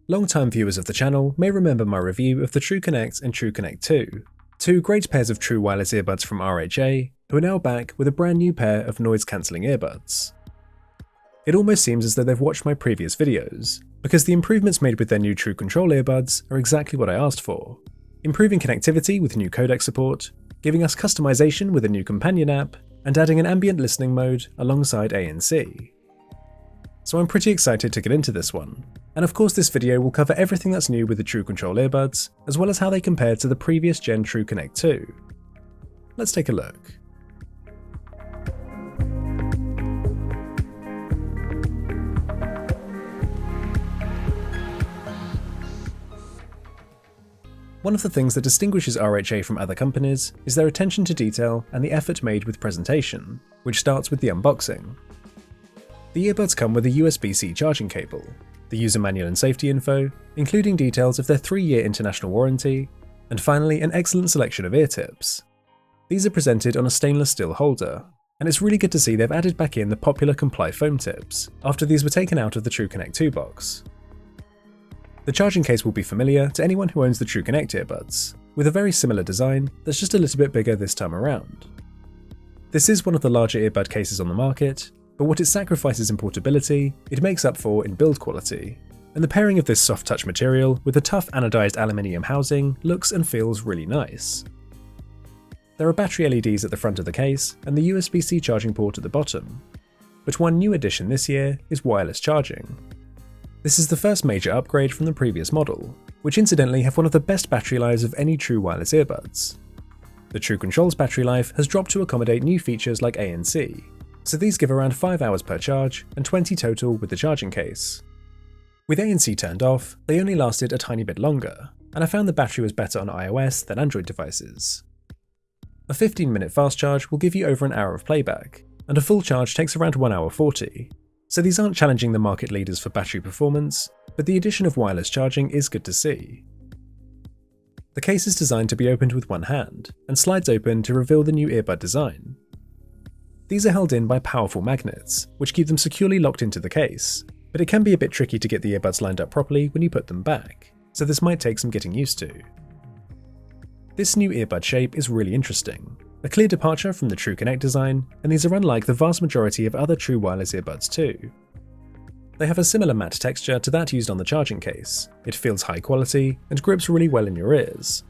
Long-time viewers of the channel may remember my review of the TrueConnect and TrueConnect 2, two great pairs of true wireless earbuds from RHA, who are now back with a brand new pair of noise-cancelling earbuds. It almost seems as though they've watched my previous videos, because the improvements made with their new TrueControl earbuds are exactly what I asked for, improving connectivity with new codec support, giving us customization with a new companion app, and adding an ambient listening mode alongside ANC. So I'm pretty excited to get into this one, and of course this video will cover everything that's new with the TrueControl earbuds, as well as how they compare to the previous gen TrueConnect 2. Let's take a look. One of the things that distinguishes RHA from other companies is their attention to detail and the effort made with presentation, which starts with the unboxing. The earbuds come with a USB-C charging cable, the user manual and safety info, including details of their 3-year international warranty, and finally an excellent selection of ear tips. These are presented on a stainless steel holder, and it's really good to see they've added back in the popular Comply foam tips after these were taken out of the TrueConnect 2 box. The charging case will be familiar to anyone who owns the TrueConnect earbuds, with a very similar design that's just a little bit bigger this time around. This is one of the larger earbud cases on the market, but what it sacrifices in portability, it makes up for in build quality, and the pairing of this soft touch material with a tough anodized aluminium housing looks and feels really nice. There are battery LEDs at the front of the case and the USB-C charging port at the bottom, but one new addition this year is wireless charging. This is the first major upgrade from the previous model, which incidentally have one of the best battery lives of any true wireless earbuds. The TrueControl's battery life has dropped to accommodate new features like ANC, so these give around 5 hours per charge and 20 total with the charging case. With ANC turned off, they only lasted a tiny bit longer, and I found the battery was better on iOS than Android devices. A 15-minute fast charge will give you over an hour of playback, and a full charge takes around 1 hour 40, so these aren't challenging the market leaders for battery performance, but the addition of wireless charging is good to see. The case is designed to be opened with one hand, and slides open to reveal the new earbud design. These are held in by powerful magnets, which keep them securely locked into the case, but it can be a bit tricky to get the earbuds lined up properly when you put them back, so this might take some getting used to. This new earbud shape is really interesting, a clear departure from the TrueConnect design, and these are unlike the vast majority of other true wireless earbuds too. They have a similar matte texture to that used on the charging case, it feels high quality and grips really well in your ears.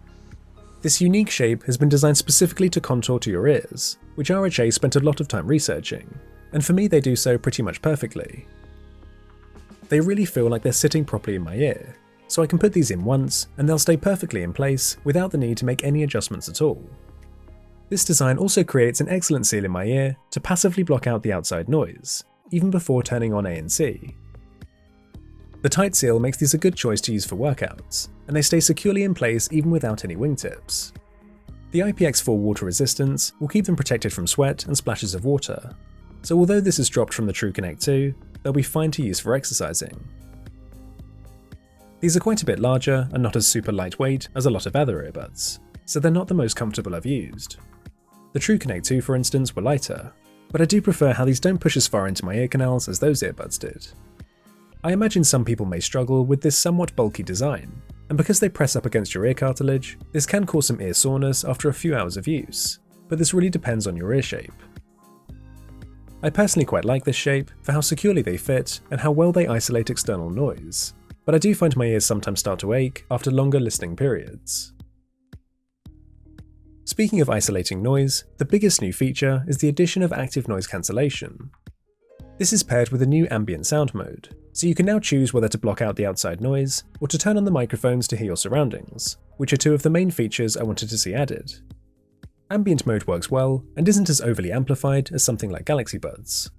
This unique shape has been designed specifically to contour to your ears, which RHA spent a lot of time researching, and for me they do so pretty much perfectly. They really feel like they're sitting properly in my ear, so I can put these in once and they'll stay perfectly in place without the need to make any adjustments at all. This design also creates an excellent seal in my ear to passively block out the outside noise, even before turning on ANC. The tight seal makes these a good choice to use for workouts, and they stay securely in place even without any wingtips. The IPX4 water resistance will keep them protected from sweat and splashes of water, so although this is dropped from the TrueConnect 2, they'll be fine to use for exercising. These are quite a bit larger and not as super lightweight as a lot of other earbuds, so they're not the most comfortable I've used. The TrueConnect 2 for instance were lighter, but I do prefer how these don't push as far into my ear canals as those earbuds did. I imagine some people may struggle with this somewhat bulky design, and because they press up against your ear cartilage, this can cause some ear soreness after a few hours of use, but this really depends on your ear shape. I personally quite like this shape for how securely they fit and how well they isolate external noise, but I do find my ears sometimes start to ache after longer listening periods. Speaking of isolating noise, the biggest new feature is the addition of active noise cancellation. This is paired with a new ambient sound mode, so you can now choose whether to block out the outside noise or to turn on the microphones to hear your surroundings, which are two of the main features I wanted to see added. Ambient mode works well and isn't as overly amplified as something like Galaxy Buds,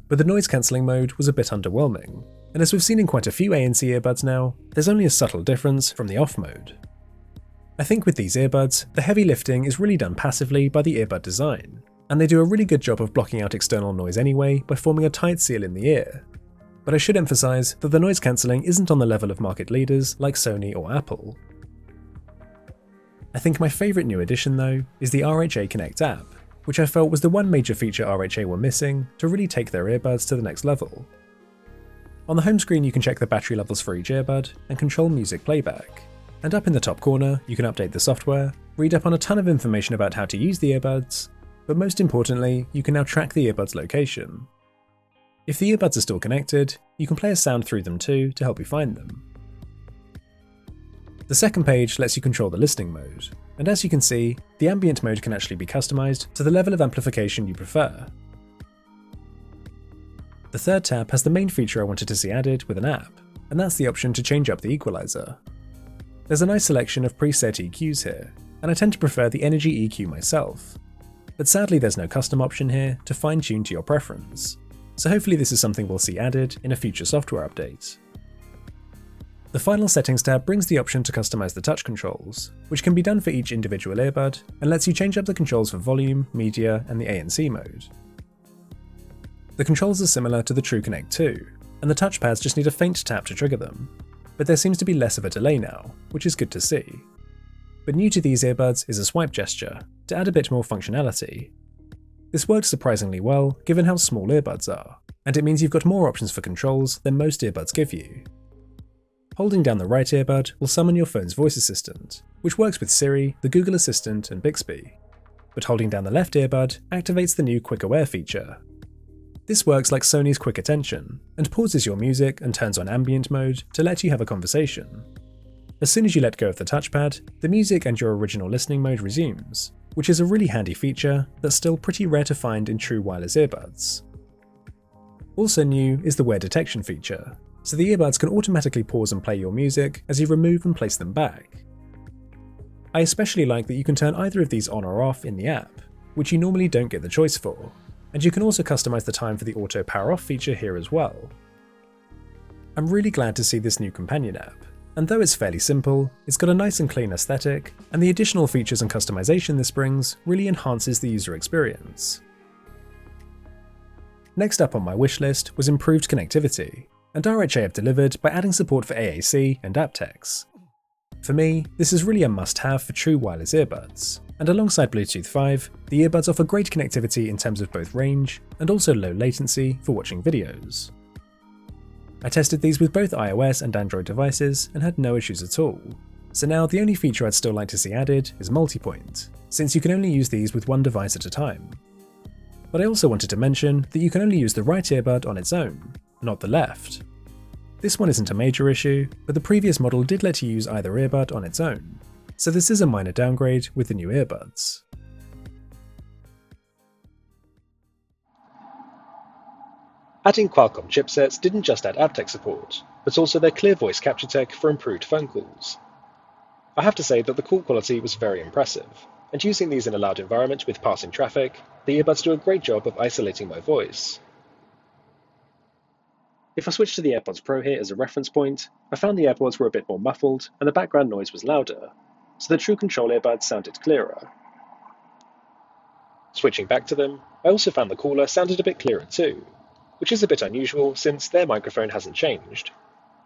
but the noise cancelling mode was a bit underwhelming, and as we've seen in quite a few ANC earbuds now, there's only a subtle difference from the off mode. I think with these earbuds, the heavy lifting is really done passively by the earbud design, and they do a really good job of blocking out external noise anyway by forming a tight seal in the ear. But I should emphasize that the noise cancelling isn't on the level of market leaders like Sony or Apple. I think my favourite new addition though is the RHA Connect app, which I felt was the one major feature RHA were missing to really take their earbuds to the next level. On the home screen you can check the battery levels for each earbud and control music playback. And up in the top corner you can update the software, read up on a ton of information about how to use the earbuds, but most importantly you can now track the earbud's location. If the earbuds are still connected, you can play a sound through them too to help you find them. The second page lets you control the listening mode, and as you can see, the ambient mode can actually be customized to the level of amplification you prefer. The third tab has the main feature I wanted to see added with an app, and that's the option to change up the equalizer. There's a nice selection of preset EQs here, and I tend to prefer the Energy EQ myself, but sadly there's no custom option here to fine-tune to your preference, so hopefully this is something we'll see added in a future software update. The final settings tab brings the option to customize the touch controls, which can be done for each individual earbud and lets you change up the controls for volume, media, and the ANC mode. The controls are similar to the TrueConnect 2, and the touchpads just need a faint tap to trigger them, but there seems to be less of a delay now, which is good to see. But new to these earbuds is a swipe gesture, to add a bit more functionality. This works surprisingly well given how small earbuds are, and it means you've got more options for controls than most earbuds give you. Holding down the right earbud will summon your phone's voice assistant, which works with Siri, the Google Assistant, and Bixby. But holding down the left earbud activates the new Quick Aware feature. This works like Sony's Quick Attention, and pauses your music and turns on ambient mode to let you have a conversation. As soon as you let go of the touchpad, the music and your original listening mode resumes, which is a really handy feature that's still pretty rare to find in true wireless earbuds. Also new is the wear detection feature, so the earbuds can automatically pause and play your music as you remove and place them back. I especially like that you can turn either of these on or off in the app, which you normally don't get the choice for, and you can also customize the time for the auto power off feature here as well. I'm really glad to see this new companion app, and though it's fairly simple, it's got a nice and clean aesthetic, and the additional features and customization this brings really enhances the user experience. Next up on my wish list was improved connectivity, and RHA have delivered by adding support for AAC and aptX. For me, this is really a must-have for true wireless earbuds, and alongside Bluetooth 5, the earbuds offer great connectivity in terms of both range and also low latency for watching videos. I tested these with both iOS and Android devices and had no issues at all, so now the only feature I'd still like to see added is multipoint, since you can only use these with one device at a time. But I also wanted to mention that you can only use the right earbud on its own, not the left. This one isn't a major issue, but the previous model did let you use either earbud on its own, so this is a minor downgrade with the new earbuds. Adding Qualcomm chipsets didn't just add aptX support, but also their clear voice capture tech for improved phone calls. I have to say that the call quality was very impressive, and using these in a loud environment with passing traffic, the earbuds do a great job of isolating my voice. If I switch to the AirPods Pro here as a reference point, I found the AirPods were a bit more muffled and the background noise was louder, so the TrueControl earbuds sounded clearer. Switching back to them, I also found the caller sounded a bit clearer too, which is a bit unusual since their microphone hasn't changed,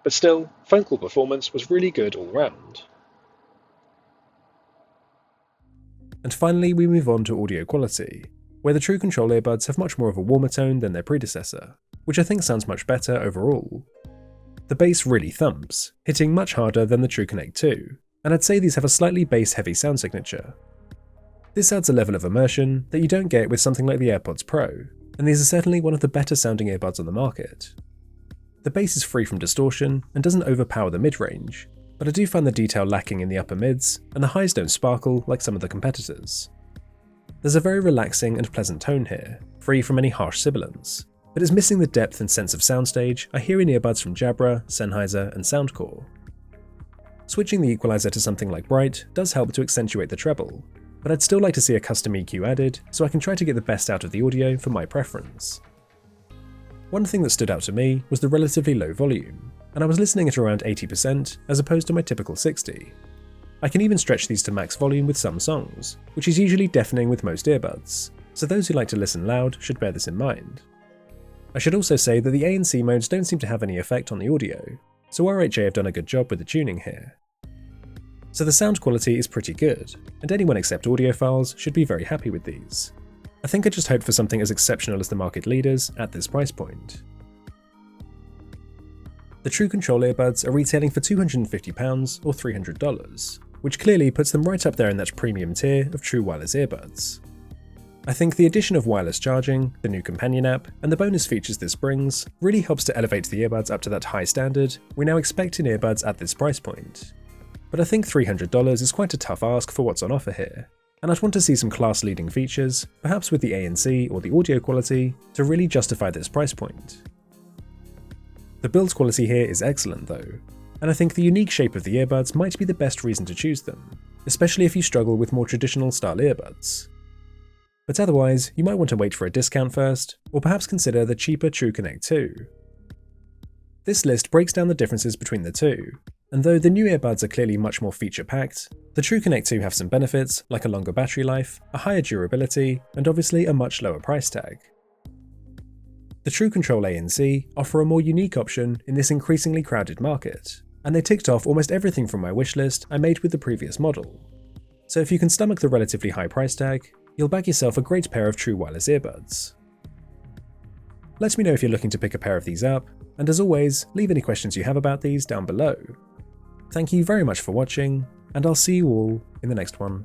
but still, phone call performance was really good all round. And finally we move on to audio quality, where the TrueControl earbuds have much more of a warmer tone than their predecessor, which I think sounds much better overall. The bass really thumps, hitting much harder than the TrueConnect 2, and I'd say these have a slightly bass-heavy sound signature. This adds a level of immersion that you don't get with something like the AirPods Pro, and these are certainly one of the better sounding earbuds on the market. The bass is free from distortion and doesn't overpower the mid-range, but I do find the detail lacking in the upper mids, and the highs don't sparkle like some of the competitors. There's a very relaxing and pleasant tone here, free from any harsh sibilance, but it's missing the depth and sense of soundstage I hear in earbuds from Jabra, Sennheiser, and Soundcore. Switching the equalizer to something like Bright does help to accentuate the treble, but I'd still like to see a custom EQ added so I can try to get the best out of the audio for my preference. One thing that stood out to me was the relatively low volume, and I was listening at around 80% as opposed to my typical 60. I can even stretch these to max volume with some songs, which is usually deafening with most earbuds, so those who like to listen loud should bear this in mind. I should also say that the ANC modes don't seem to have any effect on the audio, so RHA have done a good job with the tuning here. So the sound quality is pretty good, and anyone except audiophiles should be very happy with these. I think I just hoped for something as exceptional as the market leaders at this price point. The TrueControl earbuds are retailing for £250 or $300, which clearly puts them right up there in that premium tier of true wireless earbuds. I think the addition of wireless charging, the new companion app, and the bonus features this brings really helps to elevate the earbuds up to that high standard we now expect in earbuds at this price point. But I think $300 is quite a tough ask for what's on offer here, and I'd want to see some class-leading features, perhaps with the ANC or the audio quality, to really justify this price point. The build quality here is excellent though, and I think the unique shape of the earbuds might be the best reason to choose them, especially if you struggle with more traditional style earbuds. But otherwise, you might want to wait for a discount first, or perhaps consider the cheaper TrueConnect 2. This list breaks down the differences between the two, and though the new earbuds are clearly much more feature-packed, the TrueConnect 2 have some benefits like a longer battery life, a higher durability, and obviously a much lower price tag. The TrueControl ANC offer a more unique option in this increasingly crowded market, and they ticked off almost everything from my wishlist I made with the previous model. So if you can stomach the relatively high price tag, you'll bag yourself a great pair of true wireless earbuds. Let me know if you're looking to pick a pair of these up, and as always, leave any questions you have about these down below. Thank you very much for watching, and I'll see you all in the next one.